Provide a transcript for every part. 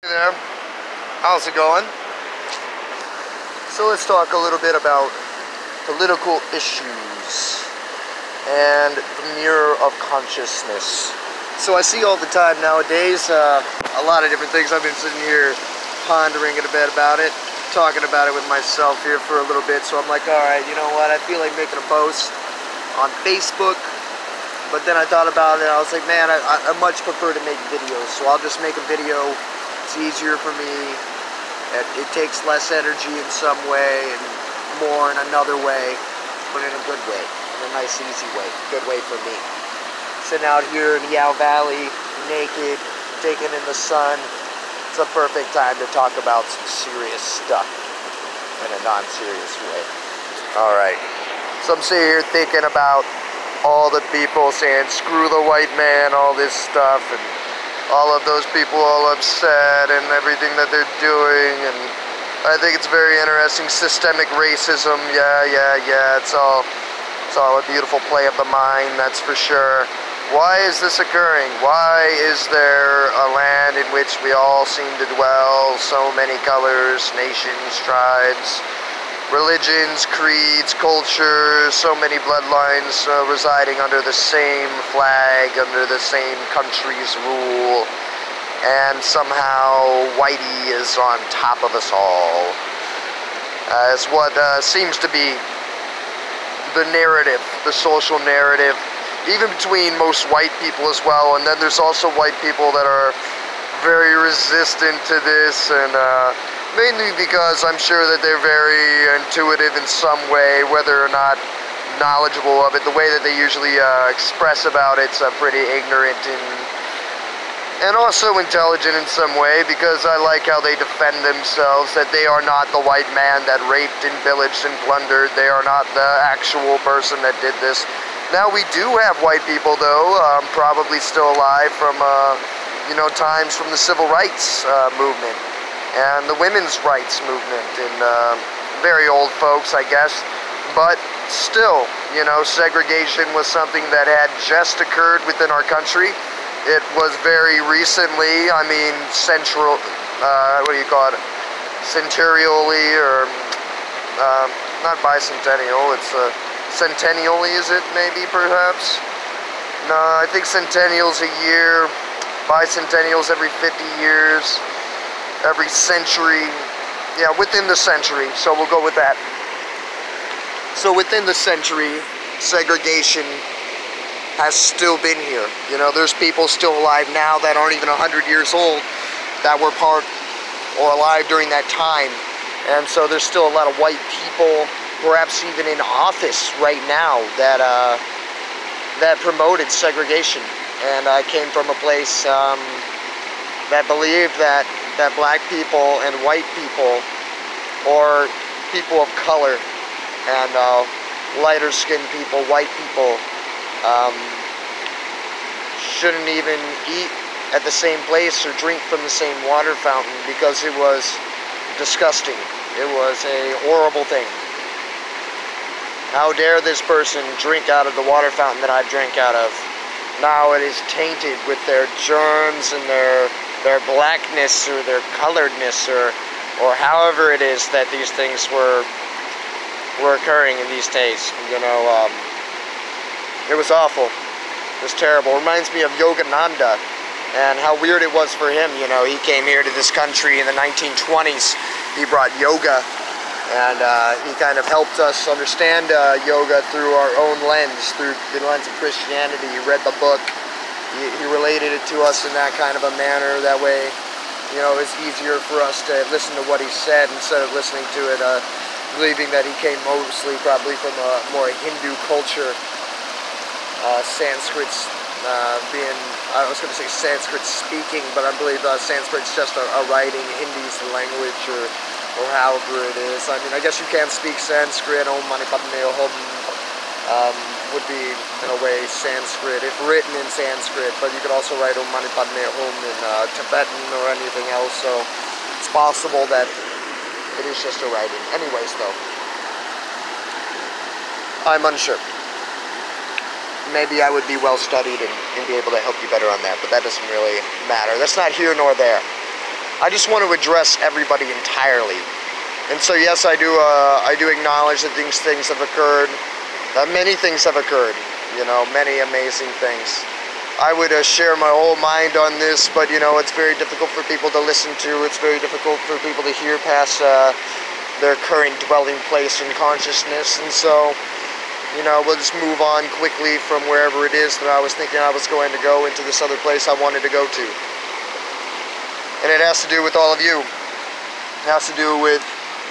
Hey there, how's it going? So let's talk a little bit about political issues and the mirror of consciousness. So I see all the time nowadays a lot of different things. I've been sitting here pondering it a bit about it, talking about it with myself here for a little bit. So I'm like, alright, you know what, I feel like making a post on Facebook. But then I thought about it, I was like, man, I much prefer to make videos. So I'll just make a video. It's easier for me. It takes less energy in some way and more in another way, but in a good way, in a nice, easy way. Good way for me. Sitting out here in the Yow Valley, naked, taking in the sun. It's a perfect time to talk about some serious stuff in a non-serious way. Alright, so I'm sitting here thinking about all the people saying, screw the white man, all this stuff, and all of those people all upset and everything that they're doing, and I think it's very interesting. Systemic racism, yeah, it's all a beautiful play of the mind, that's for sure. Why is this occurring? Why is there a land in which we all seem to dwell, so many colors, nations, tribes, religions, creeds, cultures, so many bloodlines residing under the same flag, under the same country's rule, and somehow whitey is on top of us all? As what seems to be the narrative, the social narrative, even between most white people as well. And then there's also white people that are very resistant to this, and mainly because I'm sure that they're very intuitive in some way, whether or not knowledgeable of it. The way that they usually express about it's pretty ignorant and also intelligent in some way, because I like how they defend themselves, that they are not the white man that raped and pillaged and plundered. They are not the actual person that did this. Now, we do have white people, though, probably still alive from, times from the civil rights movement and the women's rights movement, and very old folks, I guess. But still, segregation was something that had just occurred within our country. It was very recently, centurially, or not bicentennial, it's centennially, is it, maybe, perhaps? No, I think centennial's a year, bicentennial's every 50 years. Every century, yeah, within the century, so we'll go with that. So within the century, segregation has still been here. There's people still alive now that aren't even 100 years old that were part or alive during that time. And so there's still a lot of white people, perhaps even in office right now, that promoted segregation. And I came from a place that believed that black people and white people, or people of color and lighter skinned people, white people, shouldn't even eat at the same place or drink from the same water fountain, because it was disgusting. It was a horrible thing. How dare this person drink out of the water fountain that I drank out of? Now it is tainted with their germs and their blackness or their coloredness, or however it is that these things were occurring in these days. It was awful. It was terrible. It reminds me of Yogananda and how weird it was for him. He came here to this country in the 1920s. He brought yoga, and he kind of helped us understand yoga through our own lens, through the lens of Christianity. He read the book. He related it to us in that kind of a manner. That way, it was easier for us to listen to what he said instead of listening to it, believing that he came mostly probably from a more Hindu culture. Sanskrit's being, I was going to say Sanskrit speaking, but I believe Sanskrit's just a writing. Hindi's the language, or however it is. I guess you can speak Sanskrit. Om Mani Padme Hum would be, in a way, Sanskrit, if written in Sanskrit, but you could also write Om Mani Padme Hum in Tibetan or anything else, so it's possible that it is just a writing. Anyways, though, I'm unsure. Maybe I would be well studied and be able to help you better on that, but that doesn't really matter. That's not here nor there. I just want to address everybody entirely. And so yes, I do acknowledge that these things have occurred, that many things have occurred, you know, many amazing things. I would share my whole mind on this, but you know, it's very difficult for people to listen to. It's very difficult for people to hear past their current dwelling place in consciousness. And so, you know, we'll just move on quickly from wherever it is that I was thinking I was going to go into this other place I wanted to go to. And it has to do with all of you. It has to do with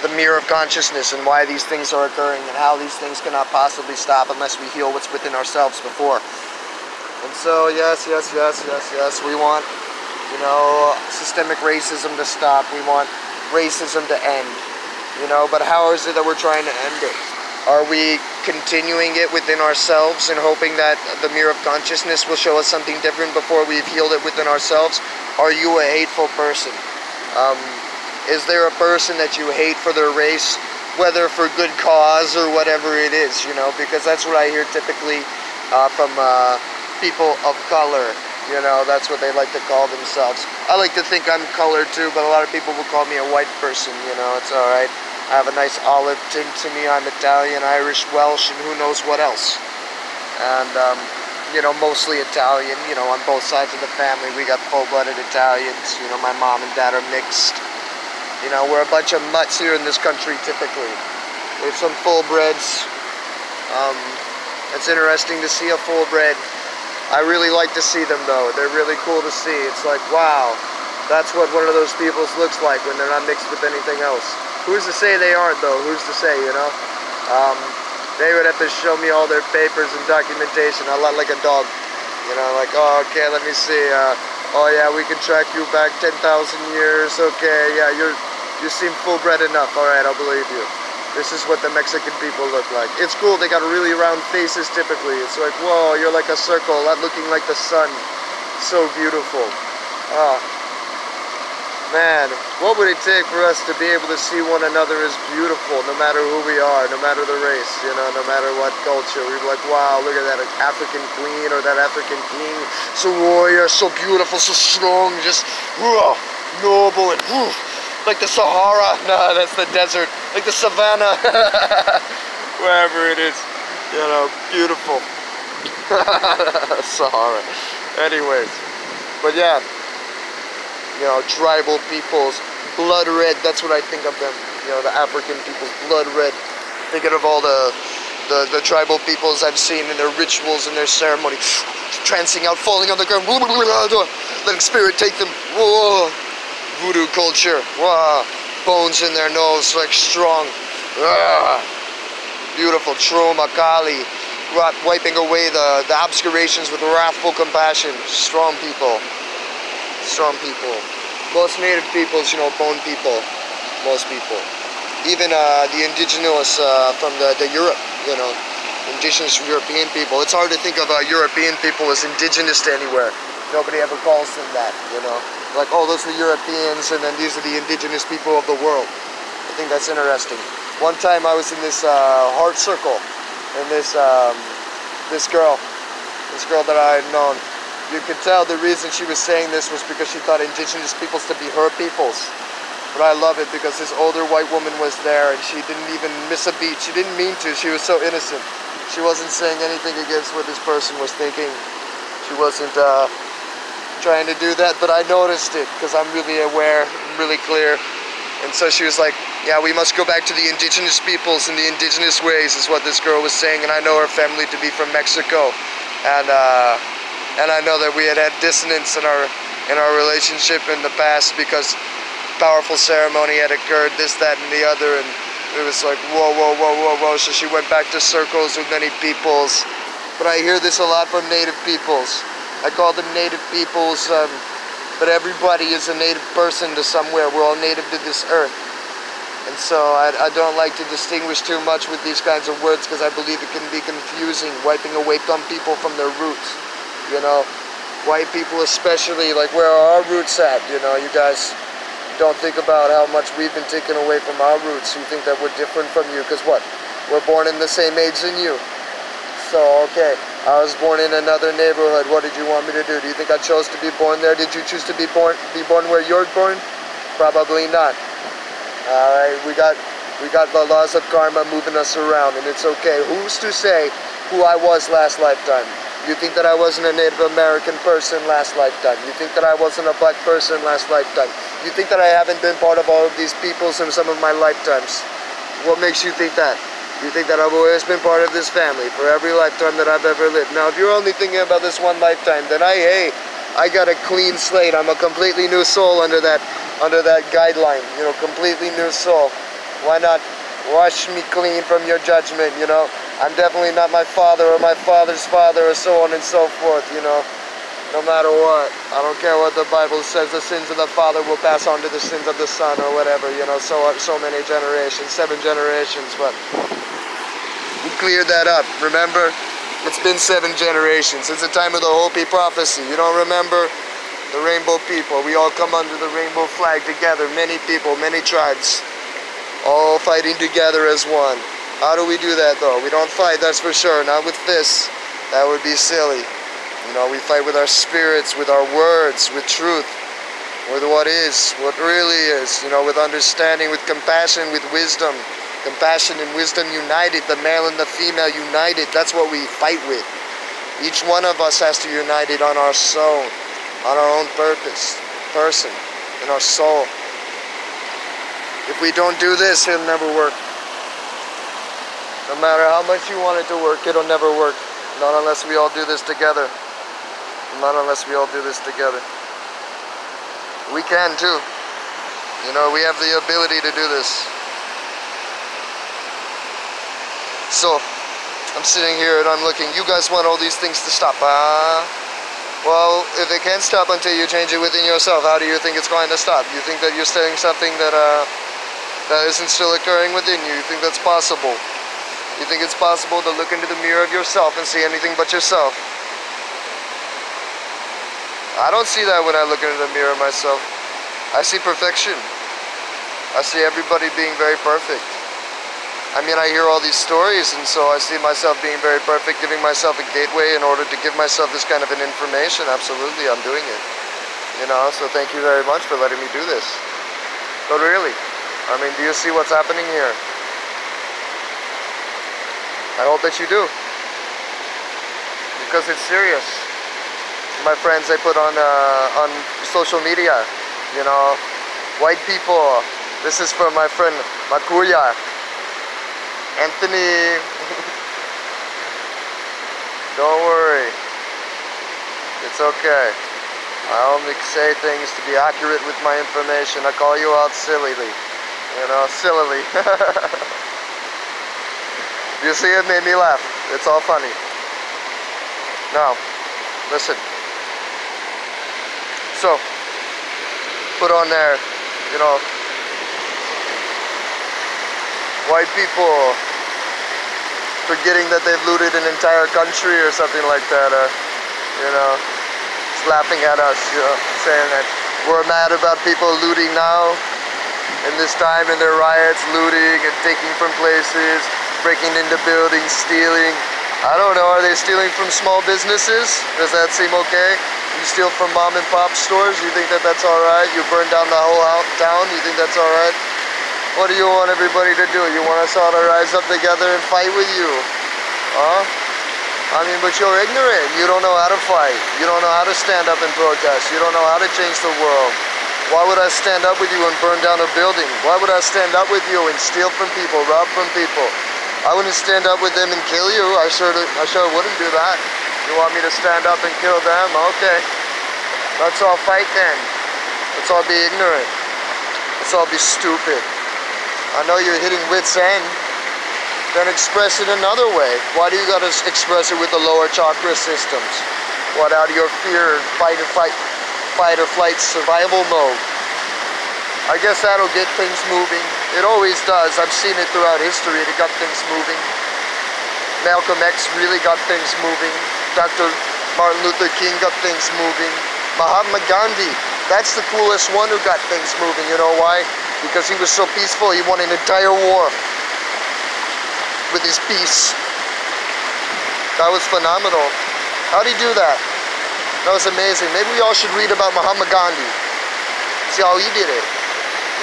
the mirror of consciousness and why these things are occurring and how these things cannot possibly stop unless we heal what's within ourselves before. And so, yes, we want, you know, systemic racism to stop. We want racism to end, you know, but how is it that we're trying to end it? Are we continuing it within ourselves and hoping that the mirror of consciousness will show us something different before we've healed it within ourselves? Are you a hateful person? Is there a person that you hate for their race, whether for good cause or whatever it is, you know, because that's what I hear typically from people of color, you know, that's what they like to call themselves. I like to think I'm colored too, but a lot of people will call me a white person, you know, it's alright. I have a nice olive tint to me. I'm Italian, Irish, Welsh, and who knows what else. And, you know, mostly Italian, you know, on both sides of the family. We got full-blooded Italians, you know, my mom and dad are mixed. You know, we're a bunch of mutts here in this country, typically. We have some full-breds. It's interesting to see a full-bred. I really like to see them, though. They're really cool to see. It's like, wow, that's what one of those peoples looks like when they're not mixed with anything else. Who's to say they aren't, though? Who's to say, you know? They would have to show me all their papers and documentation, a lot like a dog. You know, like, oh, okay, let me see. Oh, yeah, we can track you back 10,000 years. Okay, yeah, you seem full-bred enough. All right, I'll believe you. This is what the Mexican people look like. It's cool. They got really round faces, typically. It's like, whoa, you're like a circle, looking like the sun. So beautiful. Oh. Man, what would it take for us to be able to see one another as beautiful, no matter who we are, no matter the race, you know, no matter what culture? We'd be like, wow, look at that African queen or that African king. So warrior, so beautiful, so strong, just noble and like the Sahara. No, that's the desert. Like the savannah. Wherever it is, you know, beautiful. Sahara. Anyways, but yeah. You know, tribal peoples, blood red, that's what I think of them. You know, the African peoples, blood red. Thinking of all the tribal peoples I've seen in their rituals and their ceremony. Trancing out, falling on the ground, letting spirit take them. Whoa. Voodoo culture. Wow. Bones in their nose, like strong. Beautiful. Trauma, Kali. Wiping away the obscurations with wrathful compassion. Strong people. Strong people. Most native peoples, you know, bone people. Most people. Even the indigenous from the Europe, you know, indigenous European people. It's hard to think of European people as indigenous to anywhere. Nobody ever calls them that, you know. Like, oh, those are the Europeans, and then these are the indigenous people of the world. I think that's interesting. One time I was in this heart circle, and this girl that I had known. You could tell the reason she was saying this was because she thought indigenous peoples to be her peoples. But I love it because this older white woman was there and she didn't even miss a beat. She didn't mean to. She was so innocent. She wasn't saying anything against what this person was thinking. She wasn't trying to do that, but I noticed it because I'm really aware, I'm really clear. And so she was like, yeah, we must go back to the indigenous peoples and the indigenous ways is what this girl was saying. And I know her family to be from Mexico. And I know that we had dissonance in our relationship in the past because powerful ceremony had occurred, this, that, and the other, and it was like, whoa. So she went back to circles with many peoples. But I hear this a lot from native peoples. I call them native peoples, but everybody is a native person to somewhere. We're all native to this earth. And so I don't like to distinguish too much with these kinds of words because I believe it can be confusing, wiping away some people from their roots. You know, white people especially, like, where are our roots at? You know, you guys don't think about how much we've been taken away from our roots. You think that we're different from you, because what? We're born in the same age than you. So, okay, I was born in another neighborhood. What did you want me to do? Do you think I chose to be born there? Did you choose to be born where you're born? Probably not. Alright, we got the laws of karma moving us around, and it's okay. Who's to say who I was last lifetime? You think that I wasn't a Native American person last lifetime? You think that I wasn't a black person last lifetime? You think that I haven't been part of all of these peoples in some of my lifetimes? What makes you think that? You think that I've always been part of this family for every lifetime that I've ever lived? Now, if you're only thinking about this one lifetime, then I got a clean slate. I'm a completely new soul under that guideline. You know, completely new soul. Why not wash me clean from your judgment, you know? I'm definitely not my father or my father's father or so on and so forth, you know? No matter what. I don't care what the Bible says. The sins of the father will pass on to the sins of the son or whatever, you know? So many generations, 7 generations, but we cleared that up, remember? It's been 7 generations. It's the time of the Hopi prophecy. You don't remember? The rainbow people. We all come under the rainbow flag together. Many people, many tribes. All fighting together as one. How do we do that though? We don't fight, that's for sure. Not with fists. That would be silly. You know, we fight with our spirits, with our words, with truth, with what is, what really is. You know, with understanding, with compassion, with wisdom. Compassion and wisdom united. The male and the female united. That's what we fight with. Each one of us has to unite it on our soul, on our own purpose, person, in our soul. If we don't do this, it'll never work. No matter how much you want it to work, it'll never work. Not unless we all do this together. Not unless we all do this together. We can too. You know, we have the ability to do this. So, I'm sitting here and I'm looking. You guys want all these things to stop. Well, if it can't stop until you change it within yourself, how do you think it's going to stop? You think that you're saying something that isn't still occurring within you? You think that's possible? You think it's possible to look into the mirror of yourself and see anything but yourself? I don't see that when I look into the mirror of myself. I see perfection. I see everybody being very perfect. I mean, I hear all these stories, and so I see myself being very perfect, giving myself a gateway in order to give myself this kind of an information. Absolutely, I'm doing it. You know, so thank you very much for letting me do this. But really, I mean, do you see what's happening here? I hope that you do, because it's serious. My friends, they put on social media, you know, white people. This is from my friend Makuya, Anthony. Don't worry, it's okay. I only say things to be accurate with my information. I call you out sillily, you know, sillily. You see, it made me laugh. It's all funny. Now, listen. So, put on there, you know, white people forgetting that they've looted an entire country or something like that, you know, slapping at us, you know, saying that we're mad about people looting now, in this time in their riots, looting and taking from places, breaking into buildings, stealing. I don't know, are they stealing from small businesses? Does that seem okay? You steal from mom and pop stores, you think that that's alright? You burn down the whole town, you think that's alright? What do you want everybody to do? You want us all to rise up together and fight with you? Huh? I mean, but you're ignorant. You don't know how to fight. You don't know how to stand up and protest. You don't know how to change the world. Why would I stand up with you and burn down a building? Why would I stand up with you and steal from people, rob from people? I wouldn't stand up with them and kill you. I sure wouldn't do that. You want me to stand up and kill them? Okay. Let's all fight then. Let's all be ignorant. Let's all be stupid. I know you're hitting wit's end. Then express it another way. Why do you gotta express it with the lower chakra systems? What, out of your fear, fight or flight survival mode? I guess that'll get things moving. It always does. I've seen it throughout history. It got things moving. Malcolm X really got things moving. Dr. Martin Luther King got things moving. Mahatma Gandhi, that's the coolest one who got things moving. You know why? Because he was so peaceful. He won an entire war with his peace. That was phenomenal. How'd he do that? That was amazing. Maybe we all should read about Mahatma Gandhi. See how he did it.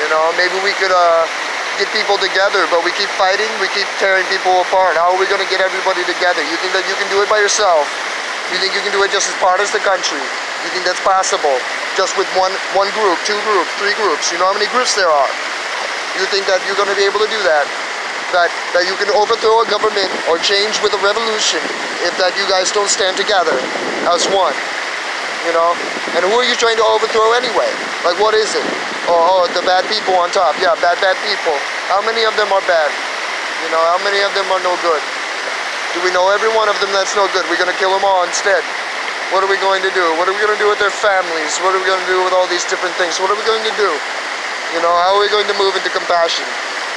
You know, maybe we could get people together, but we keep fighting, we keep tearing people apart. How are we going to get everybody together? You think that you can do it by yourself? You think you can do it just as part as the country? You think that's possible? Just with one group, 2 groups, 3 groups? You know how many groups there are? You think that you're going to be able to do that? That you can overthrow a government or change with a revolution if that you guys don't stand together as one? You know? And who are you trying to overthrow anyway? Like, what is it? Oh, the bad people on top. Yeah, bad people. How many of them are bad? You know, how many of them are no good? Do we know every one of them that's no good? We're going to kill them all instead. What are we going to do? What are we going to do with their families? What are we going to do with all these different things? What are we going to do? You know, how are we going to move into compassion?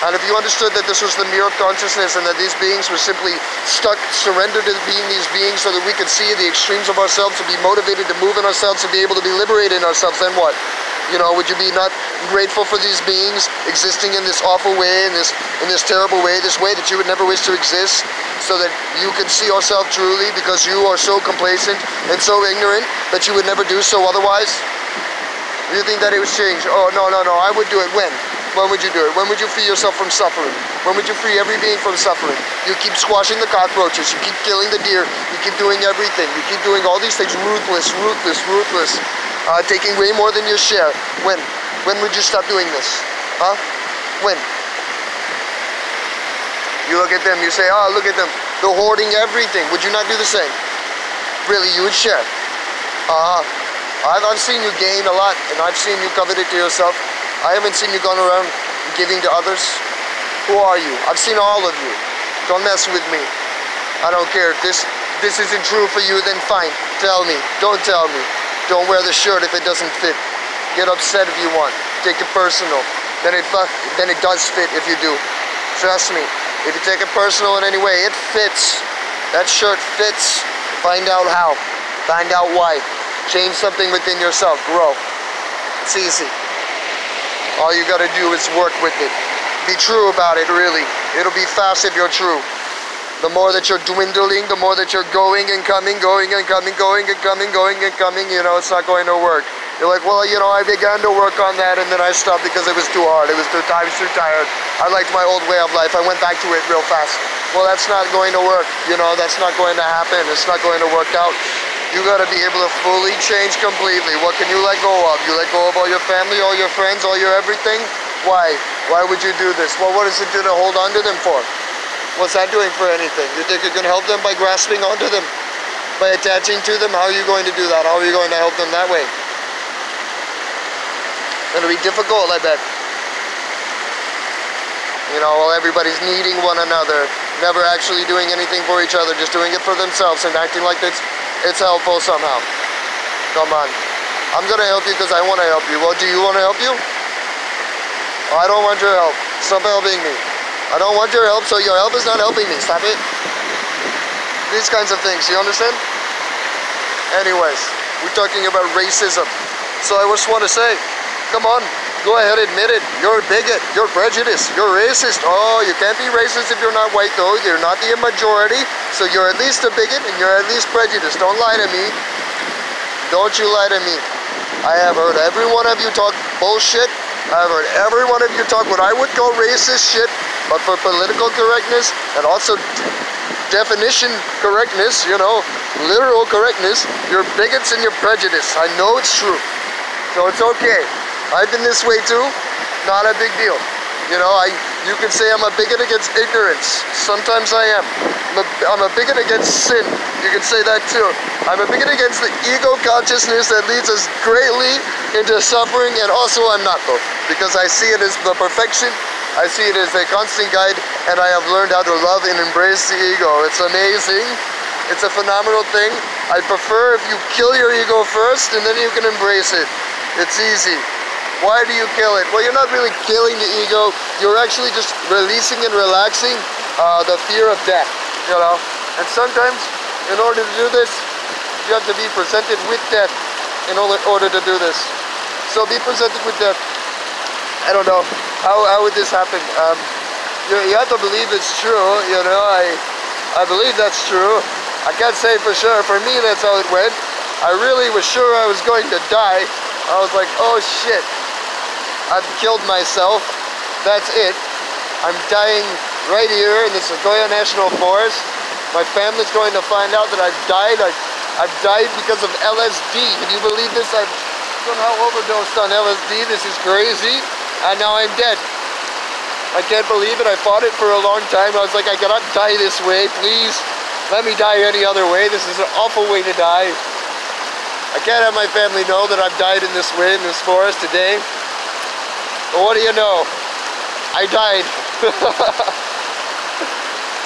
And if you understood that this was the mirror of consciousness and that these beings were simply stuck, surrendered to being these beings so that we could see the extremes of ourselves, to be motivated to move in ourselves, to be able to be liberated in ourselves, then what? You know, would you be not grateful for these beings existing in this awful way, in this terrible way, this way that you would never wish to exist, so that you can see yourself truly because you are so complacent and so ignorant that you would never do so otherwise? You think that it was changed? Oh, no, I would do it. When? When would you do it? When would you free yourself from suffering? When would you free every being from suffering? You keep squashing the cockroaches, you keep killing the deer, you keep doing everything, you keep doing all these things, ruthless, taking way more than your share. When? When would you stop doing this? Huh? When? You look at them, you say, oh, look at them, they're hoarding everything. Would you not do the same? Really, you would share? I've seen you gain a lot, and I've seen you covet it to yourself. I haven't seen you going around giving to others. Who are you? I've seen all of you. Don't mess with me. I don't care. If this isn't true for you, then fine. Tell me. Don't tell me. Don't wear the shirt if it doesn't fit. Get upset if you want. Take it personal. Then it does fit if you do. Trust me. If you take it personal in any way, it fits. That shirt fits. Find out how. Find out why. Change something within yourself. Grow. It's easy. All you gotta do is work with it. Be true about it, really. It'll be fast if you're true. The more that you're dwindling, the more that you're going and coming, you know, it's not going to work. You're like, well, you know, I began to work on that and then I stopped because it was too hard. I was too tired. I liked my old way of life. I went back to it real fast. Well, that's not going to work. You know, that's not going to happen. It's not going to work out. You got to be able to fully change completely. What can you let go of? You let go of all your family, all your friends, all your everything? Why? Why would you do this? Well, what does it do to hold on to them for? What's that doing for anything? You think you can help them by grasping onto them? By attaching to them? How are you going to do that? How are you going to help them that way? It'll be difficult, I bet. You know, while everybody's needing one another, never actually doing anything for each other, just doing it for themselves and acting like this. It's helpful somehow. Come on. I'm going to help you because I want to help you. Well, do you want to help you? I don't want your help. Stop helping me. I don't want your help, so your help is not helping me. Stop it. These kinds of things, you understand? Anyways, we're talking about racism. So I just want to say, come on, go ahead, admit it. You're a bigot. You're prejudiced. You're racist. Oh, you can't be racist if you're not white, though. You're not the majority. So you're at least a bigot and you're at least prejudiced. Don't lie to me. Don't you lie to me. I have heard every one of you talk bullshit. I've heard every one of you talk what I would call racist shit, but for political correctness and also definition correctness, you know, literal correctness, you're bigots and you're prejudiced. I know it's true. So it's okay. I've been this way too. Not a big deal. You know, you can say I'm a bigot against ignorance. Sometimes I am. I'm a bigot against sin. You can say that too. I'm a bigot against the ego consciousness that leads us greatly into suffering, and also I'm not though, because I see it as the perfection. I see it as a constant guide, and I have learned how to love and embrace the ego. It's amazing. It's a phenomenal thing. I prefer if you kill your ego first, and then you can embrace it. It's easy. Why do you kill it? Well, you're not really killing the ego. You're actually just releasing and relaxing the fear of death, you know. And sometimes, in order to do this, you have to be presented with death in order to do this. So be presented with death. I don't know. How would this happen? You have to believe it's true, you know. I believe that's true. I can't say for sure. For me, that's how it went. I really was sure I was going to die. I was like, oh shit. I've killed myself. That's it. I'm dying right here in the Sequoia National Forest. My family's going to find out that I've died. I've died because of LSD. Can you believe this? I've somehow overdosed on LSD. This is crazy. And now I'm dead. I can't believe it. I fought it for a long time. I was like, I cannot die this way. Please, let me die any other way. This is an awful way to die. I can't have my family know that I've died in this way, in this forest today. But what do you know? I died.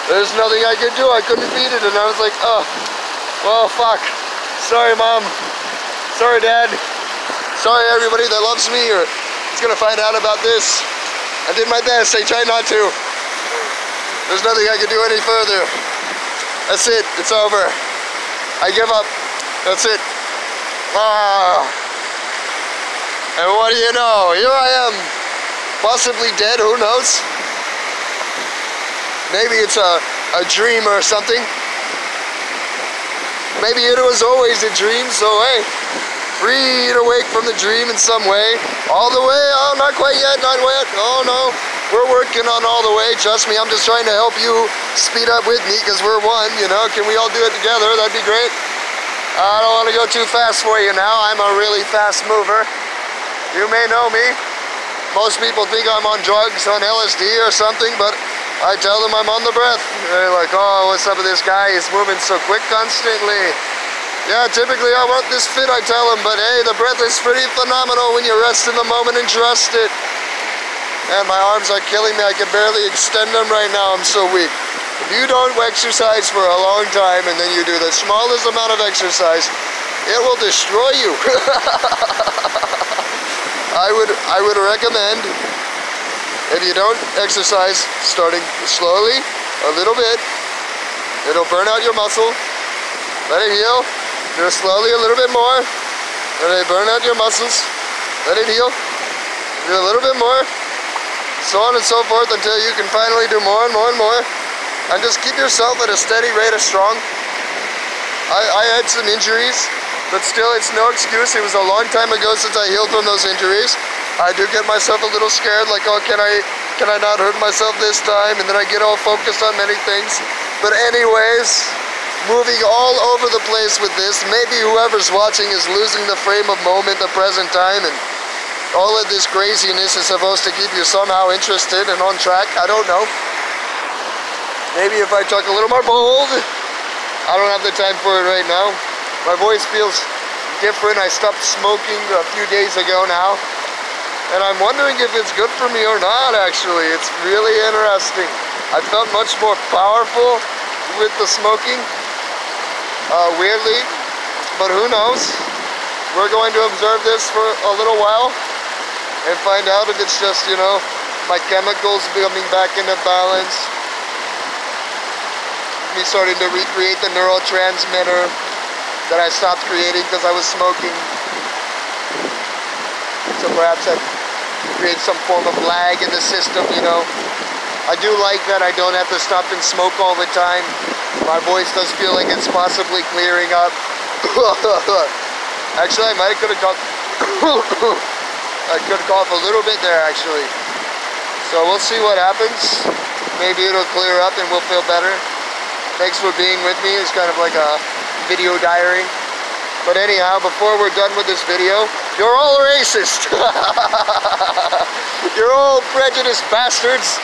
There's nothing I could do. I couldn't beat it. And I was like, oh, well, fuck. Sorry, Mom. Sorry, Dad. Sorry, everybody that loves me or is going to find out about this. I did my best. I tried not to. There's nothing I can do any further. That's it. It's over. I give up. That's it. Ah. And what do you know? Here I am. Possibly dead, who knows? Maybe it's a dream or something. Maybe it was always a dream, so hey, free to wake from the dream in some way. All the way, oh, not quite yet, not yet. Oh no, we're working on all the way. Trust me, I'm just trying to help you speed up with me because we're one, you know. Can we all do it together? That'd be great. I don't want to go too fast for you now. I'm a really fast mover. You may know me. Most people think I'm on drugs, on LSD or something, but I tell them I'm on the breath. They're like, oh, what's up with this guy? He's moving so quick constantly. Yeah, typically I want this fit, I tell them, but hey, the breath is pretty phenomenal when you rest in the moment and trust it. And my arms are killing me. I can barely extend them right now. I'm so weak. If you don't exercise for a long time and then you do the smallest amount of exercise, it will destroy you. I would recommend, if you don't exercise, starting slowly, a little bit. It'll burn out your muscle. Let it heal. Do it slowly a little bit more. Let it burn out your muscles. Let it heal. Do a little bit more. So on and so forth until you can finally do more and more and more. And just keep yourself at a steady rate of strong. I had some injuries, but still it's no excuse. It was a long time ago since I healed from those injuries. I do get myself a little scared, like, oh, can I not hurt myself this time? And then I get all focused on many things. But anyways, moving all over the place with this. Maybe whoever's watching is losing the frame of moment, the present time, and all of this craziness is supposed to keep you somehow interested and on track. I don't know. Maybe if I talk a little more bold. I don't have the time for it right now. My voice feels different. I stopped smoking a few days ago now. And I'm wondering if it's good for me or not, actually. It's really interesting. I felt much more powerful with the smoking, weirdly. But who knows? We're going to observe this for a little while and find out if it's just, you know, my chemicals coming back into balance. Me starting to recreate the neurotransmitter that I stopped creating because I was smoking. So perhaps I create some form of lag in the system, you know. I do like that I don't have to stop and smoke all the time. My voice does feel like it's possibly clearing up. Actually, I might could have coughed. I could cough a little bit there, actually. So we'll see what happens. Maybe it'll clear up and we'll feel better. Thanks for being with me. It's kind of like a video diary. But anyhow, before we're done with this video, you're all racist. You're all prejudiced bastards.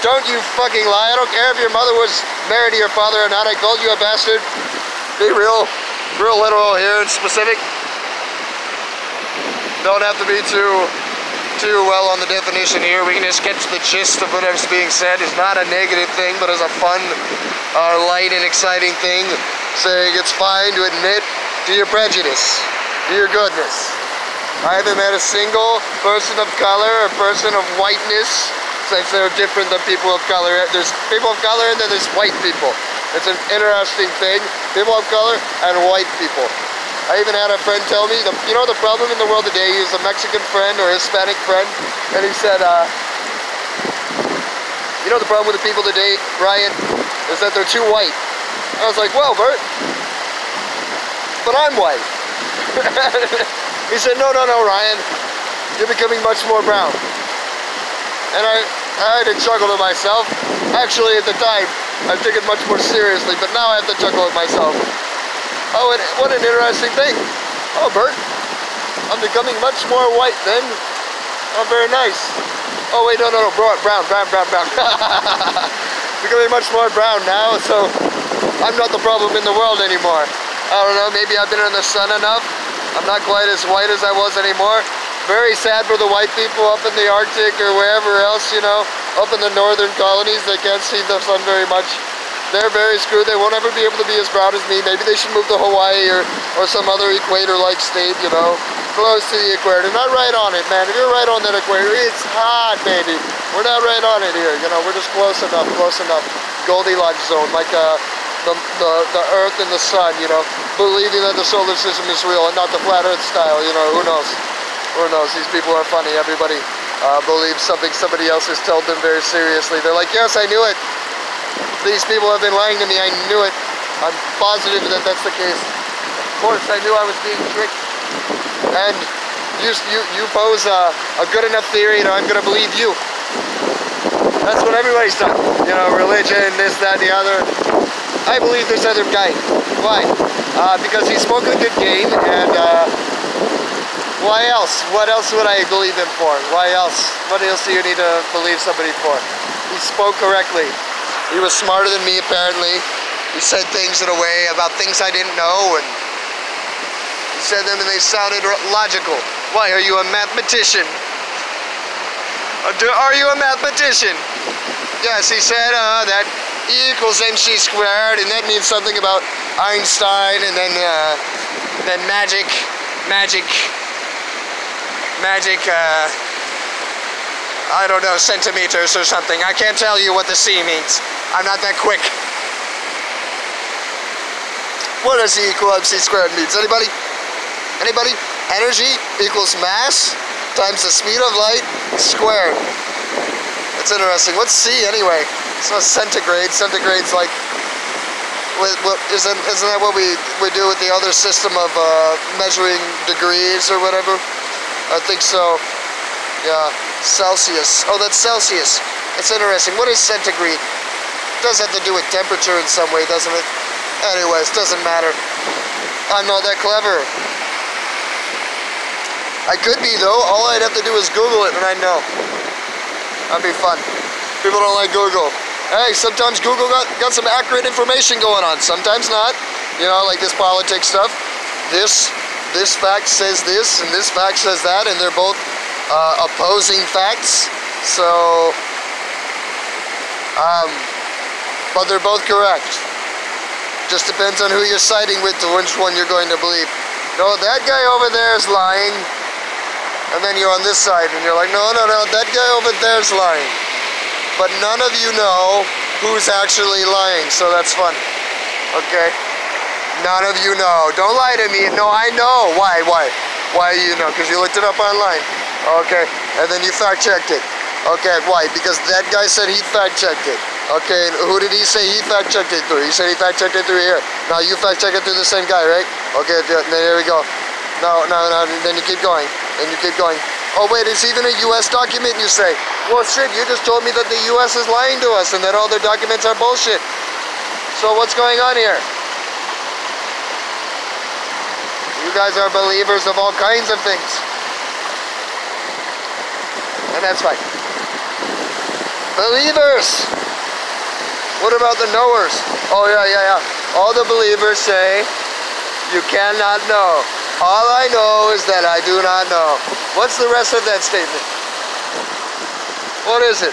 Don't you fucking lie. I don't care if your mother was married to your father or not. I called you a bastard. Be real literal here and specific. Don't have to be too well on the definition here. We can just get to the gist of whatever's being said. It's not a negative thing, but it's a fun, light and exciting thing. Saying it's fine to admit to your prejudice, to your goodness. I haven't met a single person of color or person of whiteness, since they're different than people of color. There's people of color and then there's white people. It's an interesting thing. People of color and white people. I even had a friend tell me, you know the problem in the world today, he was a Mexican friend or Hispanic friend, and he said, you know the problem with the people today, Ryan, is that they're too white. I was like, well, Bert, but I'm white. He said, no, Ryan, you're becoming much more brown. And I had to chuckle to myself. Actually, at the time, I took it much more seriously, but now I have to chuckle at myself. Oh, and what an interesting thing. Oh, Bert, I'm becoming much more white then. Oh, very nice. Oh, wait, no, brown. Becoming much more brown now, so I'm not the problem in the world anymore. I don't know, maybe I've been in the sun enough. I'm not quite as white as I was anymore. Very sad for the white people up in the Arctic or wherever else, you know, up in the northern colonies. They can't see the sun very much. They're very screwed. They won't ever be able to be as brown as me. Maybe they should move to Hawaii or some other equator-like state, you know, close to the equator. Not right on it, man. If you're right on that equator, it's hot, baby. We're not right on it here, you know. We're just close enough. Goldilocks zone, like the Earth and the sun, you know, believing that the solar system is real and not the flat Earth style, you know. Who knows? Who knows? These people are funny. Everybody believes something somebody else has told them very seriously. They're like, yes, I knew it. These people have been lying to me. I knew it. I'm positive that that's the case. Of course, I knew I was being tricked. And you pose a good enough theory, and I'm going to believe you. That's what everybody's done. You know, religion, this, that, the other. I believe this other guy. Why? Because he spoke a good game, and why else? What else would I believe him for? Why else? What else do you need to believe somebody for? He spoke correctly. He was smarter than me, apparently. He said things in a way about things I didn't know, and he said them and they sounded logical. Why, are you a mathematician? Are you a mathematician? Yes, he said that E equals mc squared, and that means something about Einstein, and then magic, I don't know, centimeters or something. I can't tell you what the C means. I'm not that quick. What does E equal mc squared means? Anybody? Anybody? Energy equals mass times the speed of light squared. That's interesting. What's C anyway? It's not centigrade. Centigrade's like, isn't that what we do with the other system of measuring degrees or whatever? I think so. Yeah, Celsius. Oh, that's Celsius. That's interesting. What is centigrade? It does have to do with temperature in some way, doesn't it? Anyways, doesn't matter. I'm not that clever. I could be, though. All I'd have to do is Google it, and I'd know. That'd be fun. People don't like Google. Hey, sometimes Google got some accurate information going on. Sometimes not. You know, like this politics stuff. This fact says this, and this fact says that, and they're both opposing facts. So, but they're both correct. Just depends on who you're siding with to which one you're going to believe. No, that guy over there is lying. And then you're on this side and you're like, no, that guy over there is lying. But none of you know who's actually lying, so that's fun. Okay? None of you know. Don't lie to me. No, I know. Why? Why do you know? Because you looked it up online. Okay. And then you fact-checked it. Okay, why? Because that guy said he fact-checked it. Okay, and who did he say he fact-checked it through? He said he fact-checked it through here. Now you fact-check it through the same guy, right? Okay, there we go. No, then you keep going. And you keep going. Oh wait, it's even a US document, you say. Well shit, you just told me that the US is lying to us and that all their documents are bullshit. So what's going on here? You guys are believers of all kinds of things. And that's fine. Believers! What about the knowers? Oh yeah. All the believers say, you cannot know. All I know is that I do not know. What's the rest of that statement? What is it?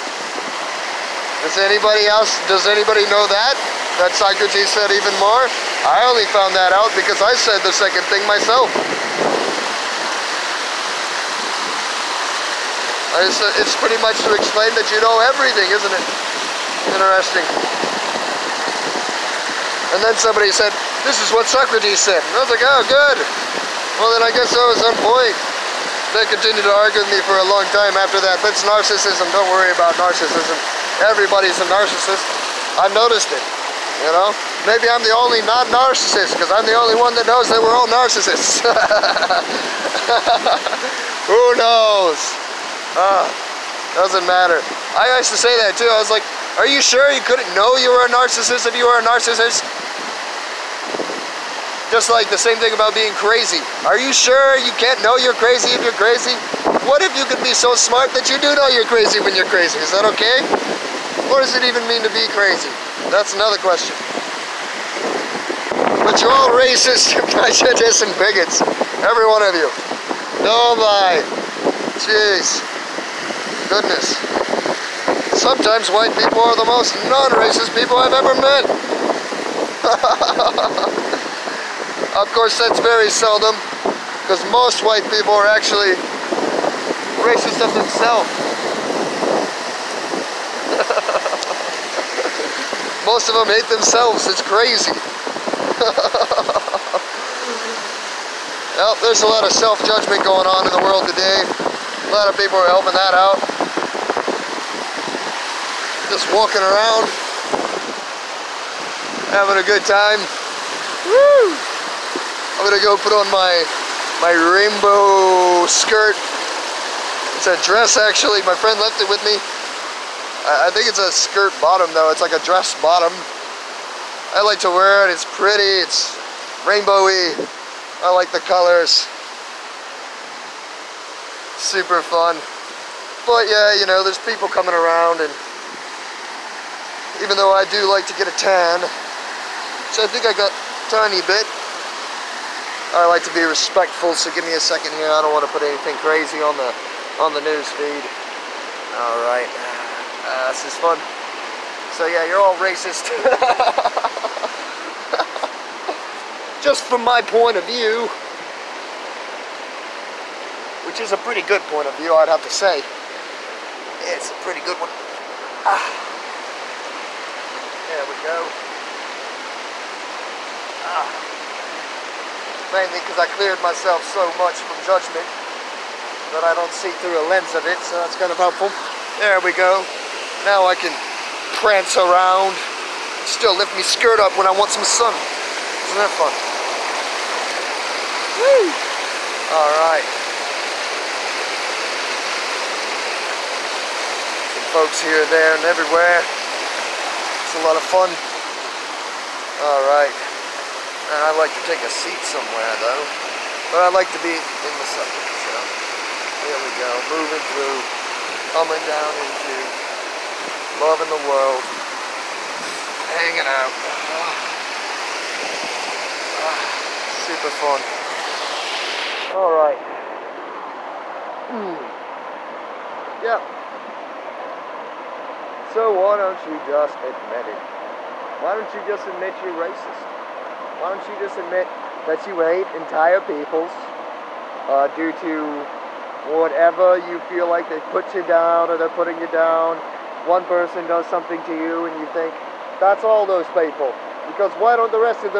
Does anybody know that? That Socrates said even more? I only found that out because I said the second thing myself. It's pretty much to explain that you know everything, isn't it? Interesting. And then somebody said, this is what Socrates said. And I was like, oh, good. Well, then I guess I was on point. They continued to argue with me for a long time after that. That's narcissism. Don't worry about narcissism. Everybody's a narcissist. I've noticed it. You know? Maybe I'm the only non-narcissist, because I'm the only one that knows that we're all narcissists. Who knows? Doesn't matter. I used to say that too. I was like, are you sure you couldn't know you were a narcissist if you were a narcissist? Just like the same thing about being crazy. Are you sure you can't know you're crazy if you're crazy? What if you could be so smart that you do know you're crazy when you're crazy? Is that okay? What does it even mean to be crazy? That's another question. But you're all racist, prejudiced, and bigots. Every one of you. Oh my. Jeez. Goodness. Sometimes white people are the most non-racist people I've ever met. Of course, that's very seldom, because most white people are actually racist of themselves. Most of them hate themselves. It's crazy. Well, there's a lot of self-judgment going on in the world today. A lot of people are helping that out. Just walking around, having a good time. Woo! I'm gonna go put on my rainbow skirt. It's a dress, actually. My friend left it with me. I think it's a skirt bottom, though. It's like a dress bottom. I like to wear it. It's pretty. It's rainbowy. I like the colors. Super fun. But yeah, you know, there's people coming around, and even though I do like to get a tan, which I think I got a tiny bit, I like to be respectful, so give me a second here. I don't want to put anything crazy on the news feed. Alright. This is fun. So yeah, you're all racist. Just from my point of view, which is a pretty good point of view, I'd have to say. It's a pretty good one. There we go. Mainly because I cleared myself so much from judgment that I don't see through a lens of it, so that's kind of helpful. There we go. Now I can prance around, still lift my skirt up when I want some sun. Isn't that fun? Woo! Alright. Some folks here, there, and everywhere. It's a lot of fun. Alright. And I like to take a seat somewhere, though. But I like to be in the subject, so here we go. Moving through, coming down into loving the world, hanging out. Super fun. Alright. Yep. So why don't you just admit it? Why don't you just admit you're racist? Why don't you just admit that you hate entire peoples due to whatever you feel like they put you down or they're putting you down? One person does something to you and you think, that's all those people. Because why don't the rest of those